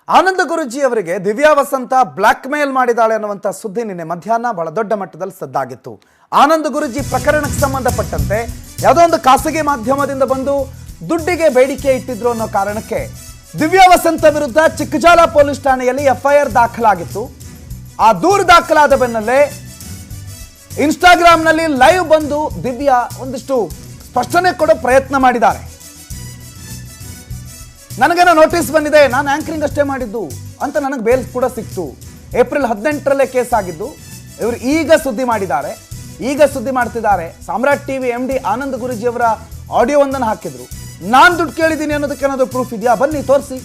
ಆನಂದ ಗುರೂಜಿ ಅವರಿಗೆ ದಿವ್ಯಾ ವಸಂತ black mail ಮಾಡಿದಾಳೆ ಅನ್ನುವಂಥ ಸುದ್ದಿ ನಿನ್ನೆ ಮಧ್ಯಾಹ್ನ ಬಹಳ ದೊಡ್ಡ ಮಟ್ಟದಲ್ಲಿ ಸದ್ದಾಗಿತ್ತು. ಆನಂದ ಗುರೂಜಿ ಪ್ರಕರಣಕ್ಕೆ ಸಂಬಂಧಪಟ್ಟಂತೆ ಯಾವುದೋ ಒಂದು ಖಾಸಗಿ ಮಾಧ್ಯಮದಿಂದ ಬಂದು ದುಡ್ಡಿಗೆ ಬೇಡಿಕೆ ಇಟ್ಟಿದ್ರು ಅನ್ನೋ ಕಾರಣಕ್ಕೆ ದಿವ್ಯಾ ವಸಂತ ವಿರುದ್ಧ ಚಿಕ್ಕಜಾಲ ಪೊಲೀಸ್ ಠಾಣೆಯಲ್ಲಿ ಎಫ್ಐಆರ್ ದಾಖಲಾಗಿತ್ತು. ಆ ದೂರು ದಾಖಲಾದ ಬೆನ್ನಲ್ಲೇ ಇನ್ಸ್ಟಾಗ್ರಾಮ್ನಲ್ಲಿ ಲೈವ್ ಬಂದು ದಿವ್ಯಾ ಒಂದಿಷ್ಟು ಸ್ಪಷ್ಟನೆ ಕೊಡೋ ಪ್ರಯತ್ನ ಮಾಡಿದ್ದಾರೆ. ನನಗೇನೋ ನೋಟಿಸ್ ಬಂದಿದೆ, ನಾನು ಆಂಕರಿಂಗ್ ಅಷ್ಟೇ ಮಾಡಿದ್ದು ಅಂತ ನನಗೆ ಬೇಲ್ ಕೂಡ ಸಿಕ್ತು. ಏಪ್ರಿಲ್ 18ರಲ್ಲೇ ಕೇಸ್ ಆಗಿದ್ದು. ಇವರು ಈಗ ಸುದ್ದಿ ಮಾಡಿದ್ದಾರೆ, ಈಗ ಸುದ್ದಿ ಮಾಡ್ತಿದ್ದಾರೆ. ಸಾಮ್ರಾಟ್ ಟಿವಿ MD ಆನಂದ್ ಗುರೂಜಿ ಅವರ ಆಡಿಯೋವೊಂದನ್ನು ಹಾಕಿದ್ರು. ನಾನು ದುಡ್ಡು ಕೇಳಿದ್ದೀನಿ ಅನ್ನೋದಕ್ಕೆ ಏನಾದರೂ ಪ್ರೂಫ್ ಇದೆಯಾ, ಬನ್ನಿ ತೋರಿಸಿ,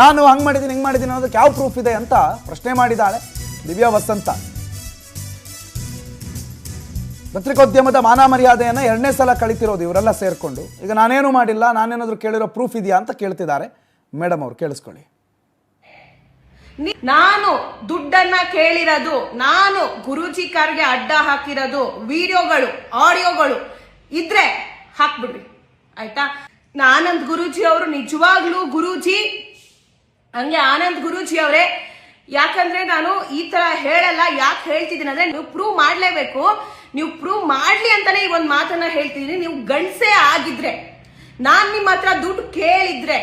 ನಾನು ಹಂಗೆ ಮಾಡಿದ್ದೀನಿ ಹಿಂಗೆ ಮಾಡಿದ್ದೀನಿ ಅನ್ನೋದಕ್ಕೆ ಯಾವ ಪ್ರೂಫ್ ಇದೆ ಅಂತ ಪ್ರಶ್ನೆ ಮಾಡಿದ್ದಾಳೆ ದಿವ್ಯಾ ವಸಂತ. ಪತ್ರಿಕೋದ್ಯಮದ ಮಾನ ಮರ್ಯಾದೆಯನ್ನು 2ನೇ ಸಲ ಕಳಿತಿರೋದು ಇವರೆಲ್ಲ ಸೇರ್ಕೊಂಡು. ಈಗ ನಾನೇನು ಮಾಡಿಲ್ಲ, ನಾನೇನಾದ್ರೂ ಕೇಳಿರೋ ಪ್ರೂಫ್ ಇದೆಯಾ ಅಂತ ಕೇಳ್ತಿದ್ದಾರೆ. ಮೇಡಮ್ ಅವ್ರು ಕೇಳಿಸ್ಕೊಳ್ಳಿ. ನಾನು ದುಡ್ಡನ್ನ ಕೇಳಿರೋದು, ನಾನು ಗುರೂಜಿ ಕಾರ್ಗೆ ಅಡ್ಡ ಹಾಕಿರೋದು, ವಿಡಿಯೋಗಳು ಆಡಿಯೋಗಳು ಇದ್ರೆ ಹಾಕ್ಬಿಡ್ರಿ ಆಯ್ತಾ. ಆನಂದ್ ಗುರೂಜಿ ಅವರು ನಿಜವಾಗ್ಲೂ ಗುರೂಜಿ ಹಂಗೆ ಆನಂದ್ ಗುರೂಜಿ ಅವರೇ. ಯಾಕಂದ್ರೆ ನಾನು ಈ ತರ ಹೇಳಲ್ಲ, ಯಾಕೆ ಹೇಳ್ತಿದ್ದೀನಿ ಅಂದ್ರೆ ನೀವು ಪ್ರೂವ್ ಮಾಡ್ಲೇಬೇಕು. ನೀವು ಪ್ರೂವ್ ಮಾಡ್ಲಿ ಅಂತಾನೆ ಈ ಒಂದು ಮಾತನ್ನ ಹೇಳ್ತಿದೀನಿ. ನೀವು ಗಂಡಸೇ ಆಗಿದ್ರೆ, ನಾನ್ ನಿಮ್ಮ ಹತ್ರ ದುಡ್ಡು ಕೇಳಿದ್ರೆ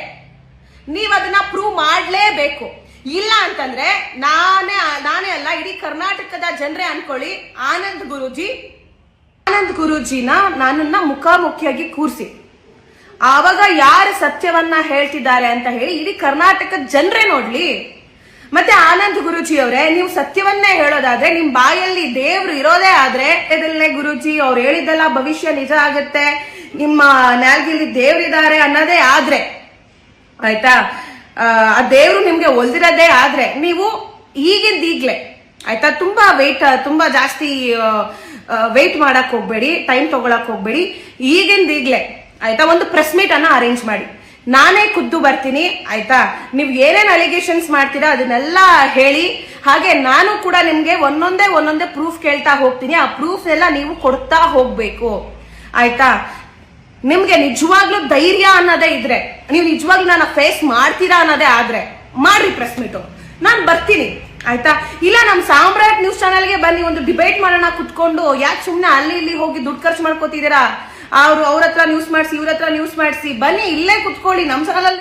ನೀವ್ ಅದನ್ನ ಪ್ರೂವ್ ಮಾಡ್ಲೇಬೇಕು. ಇಲ್ಲ ಅಂತಂದ್ರೆ ನಾನೇ ಅಲ್ಲ, ಇಡೀ ಕರ್ನಾಟಕದ ಜನರೇ ಅನ್ಕೊಳ್ಳಿ, ಆನಂದ್ ಗುರೂಜಿನ ನನ್ನನ್ನ ಮುಖಾಮುಖಿಯಾಗಿ ಕೂರಿಸಿ ಆವಾಗ ಯಾರು ಸತ್ಯವನ್ನ ಹೇಳ್ತಿದ್ದಾರೆ ಅಂತ ಹೇಳಿ ಇಡೀ ಕರ್ನಾಟಕದ ಜನರೇ ನೋಡ್ಲಿ. ಮತ್ತೆ ಆನಂದ್ ಗುರೂಜಿ ಅವರೇ, ನೀವು ಸತ್ಯವನ್ನೇ ಹೇಳೋದಾದ್ರೆ, ನಿಮ್ ಬಾಯಲ್ಲಿ ದೇವ್ರು ಇರೋದೇ ಆದ್ರೆ, ಗುರೂಜಿ ಅವ್ರು ಹೇಳಿದ್ದಲ್ಲ ಭವಿಷ್ಯ ನಿಜ ಆಗುತ್ತೆ, ನಿಮ್ಮ ನ್ಯಾಲ್ಗಿಲ್ಲಿ ದೇವ್ರಿದ್ದಾರೆ ಅನ್ನೋದೇ ಆದ್ರೆ ಆಯ್ತಾ, ಆ ದೇವ್ರು ನಿಮ್ಗೆ ಒಲ್ದಿರೋದೇ ಆದ್ರೆ ನೀವು ಈಗಿಂದೀಗ್ಲೆ ಆಯ್ತಾ, ತುಂಬಾ ಜಾಸ್ತಿ ವೆಯ್ಟ್ ಮಾಡಕ್ ಹೋಗ್ಬೇಡಿ, ಟೈಮ್ ತಗೊಳಕ್ ಹೋಗ್ಬೇಡಿ. ಈಗಿಂದೀಗ್ಲೆ ಆಯ್ತಾ ಒಂದು ಪ್ರೆಸ್ ಮೀಟ್ ಅನ್ನ ಅರೇಂಜ್ ಮಾಡಿ, ನಾನೇ ಖುದ್ದು ಬರ್ತೀನಿ ಆಯ್ತಾ. ನೀವು ಏನೇನ್ ಅಲಿಗೇಷನ್ಸ್ ಮಾಡ್ತೀರಾ ಅದನ್ನೆಲ್ಲ ಹೇಳಿ. ಹಾಗೆ ನಾನು ಕೂಡ ನಿಮ್ಗೆ ಒಂದೊಂದೇ ಪ್ರೂಫ್ ಕೇಳ್ತಾ ಹೋಗ್ತೀನಿ. ಆ ಪ್ರೂಫ್ ಎಲ್ಲ ನೀವು ಕೊಡ್ತಾ ಹೋಗ್ಬೇಕು ಆಯ್ತಾ. ನಿಮ್ಗೆ ನಿಜವಾಗ್ಲೂ ಧೈರ್ಯ ಅನ್ನೋದೇ ಇದ್ರೆ, ನೀವು ನಿಜವಾಗ್ಲೂ ನನ್ನ ಫೇಸ್ ಮಾಡ್ತೀರಾ ಅನ್ನೋದೇ ಆದ್ರೆ ಮಾಡ್ರಿ ಪ್ರೆಸ್ ಮೀಟು, ನಾನ್ ಬರ್ತೀನಿ ಆಯ್ತಾ. ಇಲ್ಲ ನಮ್ ಸಾಮ್ರಾಟ್ ನ್ಯೂಸ್ ಚಾನೆಲ್ಗೆ ಬನ್ನಿ, ಒಂದು ಡಿಬೇಟ್ ಮಾಡೋಣ ಕುತ್ಕೊಂಡು. ಯಾಕೆ ಸುಮ್ನೆ ಅಲ್ಲಿ ಇಲ್ಲಿ ಹೋಗಿ ದುಡ್ಡು ಖರ್ಚು ಮಾಡ್ಕೋತಿದ್ದೀರಾ? ಅವ್ರ ಹತ್ರ ನ್ಯೂಸ್ ಮಾಡಿಸಿ, ಇವ್ರ ಹತ್ರ ನ್ಯೂಸ್ ಮಾಡಿಸಿ, ಬನ್ನಿ ಇಲ್ಲೇ ಕುತ್ಕೊಳ್ಳಿ ನಮ್ ಚಾನಲ್.